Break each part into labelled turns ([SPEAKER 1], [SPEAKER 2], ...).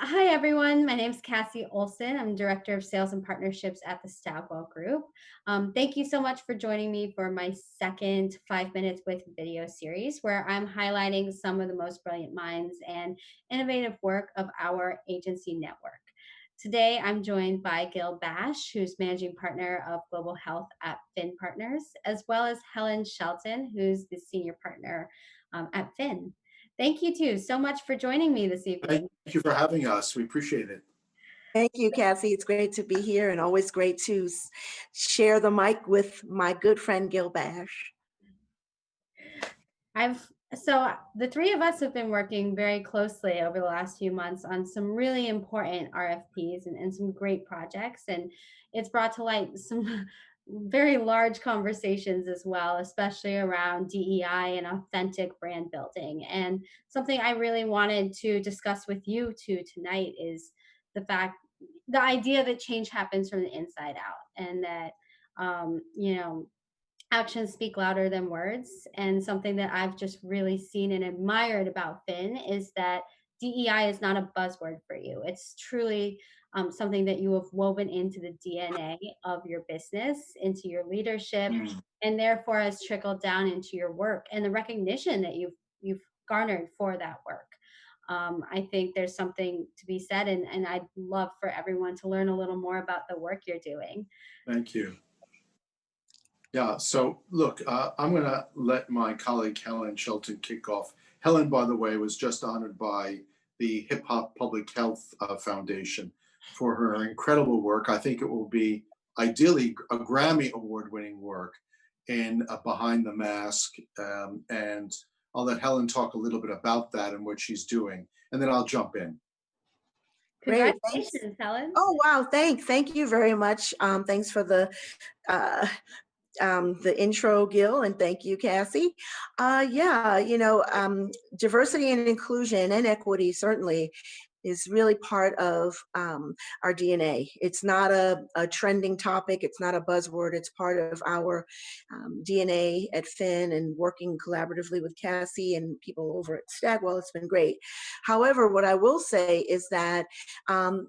[SPEAKER 1] Hi, everyone. My name is Cassie Olson. I'm Director of Sales and Partnerships at the Stagwell Group. Thank you so much for joining me for my second 5 Minutes with Video series, where I'm highlighting some of the most brilliant minds and innovative work of our agency network. Today, I'm joined by Gil Bashe, who's Managing Partner of Global Health at Fin Partners, as well as Helen Shelton, who's the Senior Partner at Fin. Thank you, too, so much for joining me this
[SPEAKER 2] Thank
[SPEAKER 1] evening.
[SPEAKER 2] you for having us. We appreciate it.
[SPEAKER 3] Thank you, Cassie. It's great to be here and always great to share the mic with my good friend Gil Bashe.
[SPEAKER 1] I've so the three of us have been working very closely over the last few months on some really important RFPs and some great projects. And it's brought to light some very large conversations as well, especially around DEI and authentic brand building. And something I really wanted to discuss with you two tonight is the idea that change happens from the inside out, and that you know actions speak louder than words. And something that I've just really seen and admired about Finn is that DEI is not a buzzword for you. It's truly something that you have woven into the DNA of your business, into your leadership,
[SPEAKER 2] Mm.
[SPEAKER 1] and therefore has trickled down into your work and the recognition that you've garnered for that work. I think there's something to be said, and I'd love for everyone to learn a little more about the work you're doing.
[SPEAKER 2] Thank you. Yeah, so look, I'm going to let my colleague Helen Shelton kick off. Helen, by the way, was just honored by the Hip Hop Public Health Foundation for her incredible work. I think it will be ideally a Grammy Award winning work in Behind the Mask. And I'll let Helen talk a little bit about that and what she's doing, and then I'll jump in.
[SPEAKER 3] Great, thanks.
[SPEAKER 1] Congratulations, Helen.
[SPEAKER 3] Oh wow, thank you very much. Thanks for uh, the intro, Gil, and thank you, Cassie. Yeah, diversity and inclusion and equity certainly is really part of our DNA. It's not a trending topic. It's not a buzzword. It's part of our DNA at Finn, and working collaboratively with Cassie and people over at Stagwell. It's been great. However, what I will say is that,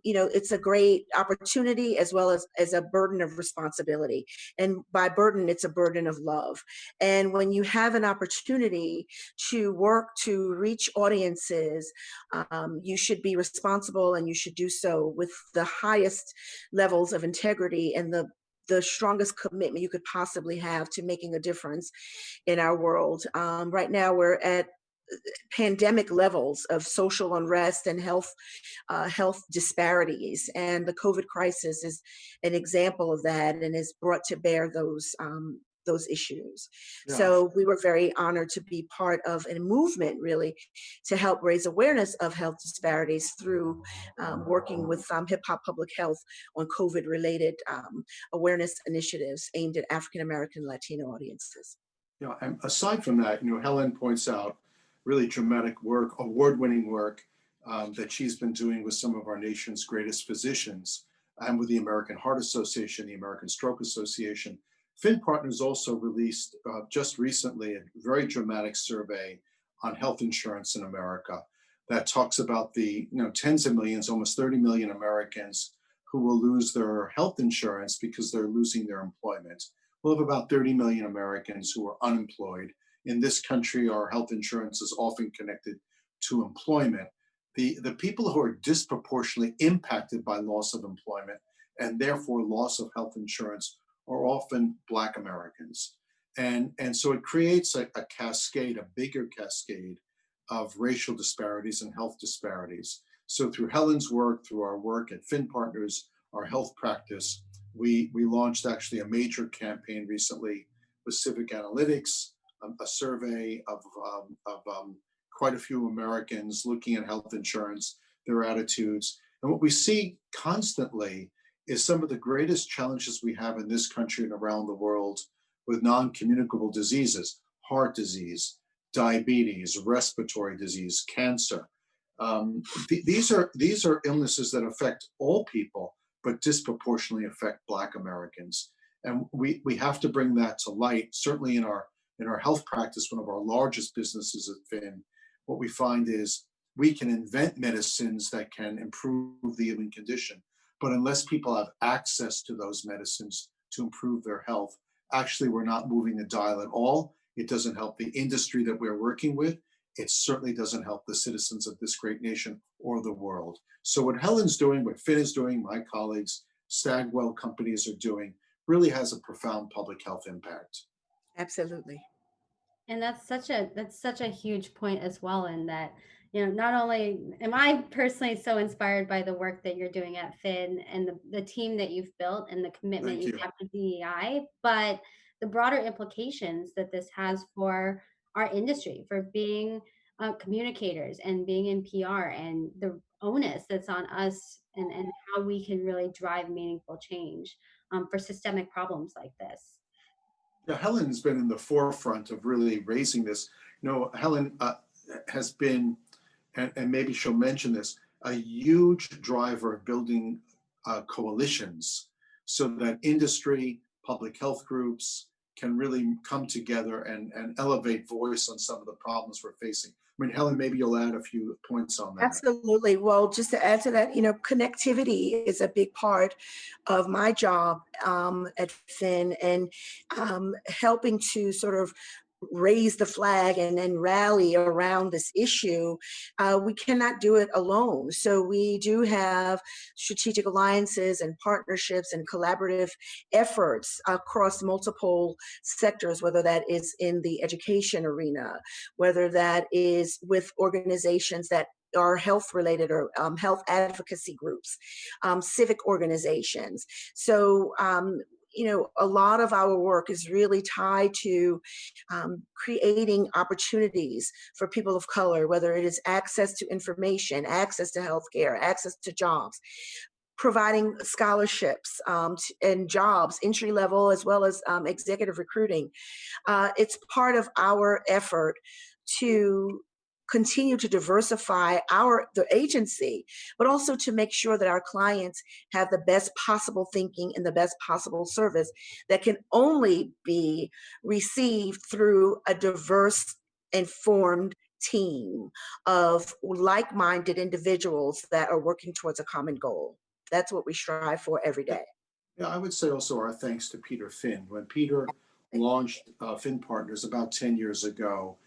[SPEAKER 3] it's a great opportunity as well as a burden of responsibility. And by burden, it's a burden of love. And when you have an opportunity to work to reach audiences, you should be responsible, and you should do so with the highest levels of integrity and the strongest commitment you could possibly have to making a difference in our world. Right now, we're at pandemic levels of social unrest and health disparities, and the COVID crisis is an example of that, and has brought to bear those issues.
[SPEAKER 2] Yeah.
[SPEAKER 3] So we were very honored to be part of a movement, really, to help raise awareness of health disparities through working with Hip Hop Public Health on COVID-related awareness initiatives aimed at African American Latino audiences.
[SPEAKER 2] Yeah, and aside from that, Helen points out really dramatic work, award-winning work that she's been doing with some of our nation's greatest physicians, and with the American Heart Association, the American Stroke Association. Fin Partners also released just recently a very dramatic survey on health insurance in America that talks about the tens of millions, almost 30 million Americans who will lose their health insurance because they're losing their employment. We'll have about 30 million Americans who are unemployed. In this country, our health insurance is often connected to employment. The people who are disproportionately impacted by loss of employment and therefore loss of health insurance are often Black Americans. And so it creates a cascade, a bigger cascade of racial disparities and health disparities. So through Helen's work, through our work at Fin Partners, our health practice, we launched actually a major campaign recently with Civic Analytics, a survey of quite a few Americans looking at health insurance, their attitudes. And what we see constantly is some of the greatest challenges we have in this country and around the world with non-communicable diseases: heart disease, diabetes, respiratory disease, cancer. These are illnesses that affect all people, but disproportionately affect Black Americans. And we have to bring that to light. Certainly in our health practice, one of our largest businesses at Fin, what we find is we can invent medicines that can improve the human condition. But unless people have access to those medicines to improve their health, actually, we're not moving the dial at all. It doesn't help the industry that we're working with. It certainly doesn't help the citizens of this great nation or the world. So, what Helen's doing, what Finn is doing, my colleagues, Stagwell companies are doing, really has a profound public health impact.
[SPEAKER 3] Absolutely.
[SPEAKER 1] And that's such a huge point as well, in that, not only am I personally so inspired by the work that you're doing at Finn and the team that you've built and the commitment
[SPEAKER 2] Thank
[SPEAKER 1] you
[SPEAKER 2] you.
[SPEAKER 1] have to DEI, but the broader implications that this has for our industry, for being communicators and being in PR, and the onus that's on us, and how we can really drive meaningful change for systemic problems like this.
[SPEAKER 2] Yeah, Helen's been in the forefront of really raising this. Helen has been, and maybe she'll mention this, a huge driver of building coalitions so that industry, public health groups can really come together and elevate voice on some of the problems we're facing. I mean, Helen, maybe you'll add a few points on that.
[SPEAKER 3] Absolutely. Well, just to add to that, connectivity is a big part of my job at Finn, and helping to sort of raise the flag and rally around this issue. We cannot do it alone. So we do have strategic alliances and partnerships and collaborative efforts across multiple sectors, whether that is in the education arena, whether that is with organizations that are health related, or health advocacy groups, civic organizations. So, a lot of our work is really tied to creating opportunities for people of color, whether it is access to information, access to healthcare, access to jobs, providing scholarships and jobs, entry level as well as executive recruiting. It's part of our effort to continue to diversify the agency, but also to make sure that our clients have the best possible thinking and the best possible service that can only be received through a diverse, informed team of like-minded individuals that are working towards a common goal. That's what we strive for every
[SPEAKER 2] Yeah,
[SPEAKER 3] day.
[SPEAKER 2] yeah, I would say also our thanks to Peter Finn. When Peter launched Finn Partners about 10 years ago,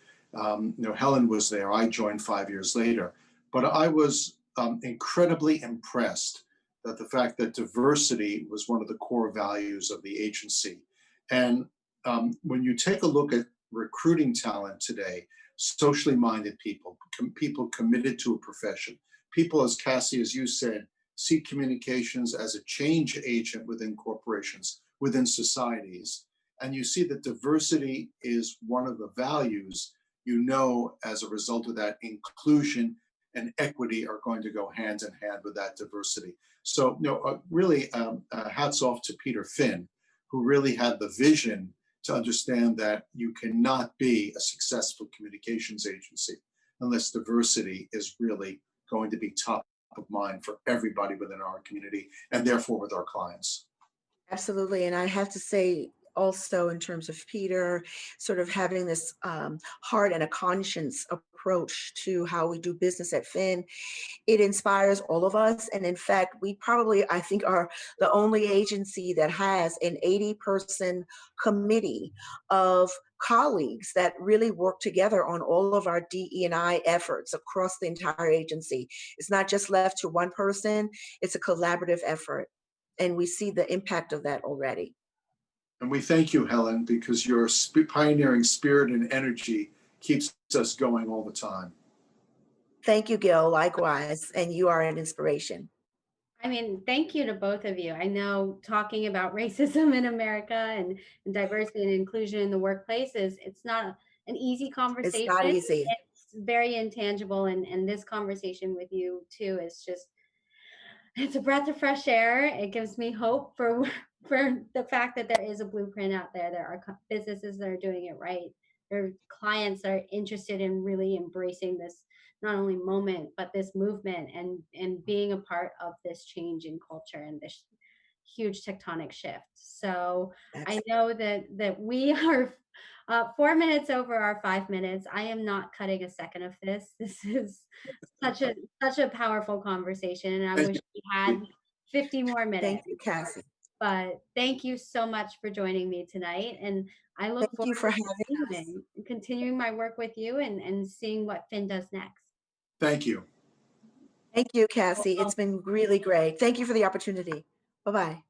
[SPEAKER 2] Helen was there. I joined 5 years later. But I was incredibly impressed that the fact that diversity was one of the core values of the agency. And when you take a look at recruiting talent today, socially minded people, people committed to a profession, people, as Cassie, as you said, see communications as a change agent within corporations, within societies. And you see that diversity is one of the values. As a result of that, inclusion and equity are going to go hand in hand with that diversity. So, really, hats off to Peter Finn, who really had the vision to understand that you cannot be a successful communications agency unless diversity is really going to be top of mind for everybody within our community, and therefore with our clients.
[SPEAKER 3] Absolutely. And I have to say, also, in terms of Peter, sort of having this heart and a conscience approach to how we do business at Finn, it inspires all of us. And in fact, we probably, I think, are the only agency that has an 80-person committee of colleagues that really work together on all of our DE&I efforts across the entire agency. It's not just left to one person, it's a collaborative effort. And we see the impact of that already.
[SPEAKER 2] And we thank you, Helen, because your pioneering spirit and energy keeps us going all the time.
[SPEAKER 3] Thank you, Gil. Likewise. And you are an inspiration.
[SPEAKER 1] I mean, thank you to both of you. I know talking about racism in America, and diversity and inclusion in the workplace it's not an easy
[SPEAKER 3] It's
[SPEAKER 1] conversation.
[SPEAKER 3] not easy.
[SPEAKER 1] It's very intangible, and this conversation with you too is just, it's a breath of fresh air. It gives me hope for for the fact that there is a blueprint out there. There are businesses that are doing it right. There are clients that are interested in really embracing this, not only moment, but this movement, and being a part of this change in culture and this huge tectonic shift. So I
[SPEAKER 3] Absolutely.
[SPEAKER 1] know that we 4 minutes over our 5 minutes. I am not cutting a second of this. This is such a such a powerful conversation, and I
[SPEAKER 2] Thank
[SPEAKER 1] wish we
[SPEAKER 2] you.
[SPEAKER 1] had 50 more
[SPEAKER 3] Thank
[SPEAKER 1] minutes.
[SPEAKER 3] you, Cassie.
[SPEAKER 1] But thank you so much for joining me tonight, and I look
[SPEAKER 3] Thank
[SPEAKER 1] forward
[SPEAKER 3] you for
[SPEAKER 1] to
[SPEAKER 3] having us.
[SPEAKER 1] continuing my work with you and seeing what Finn does next.
[SPEAKER 2] Thank you.
[SPEAKER 3] Thank you, Cassie. It's been really great. Thank you for the opportunity. Bye-bye.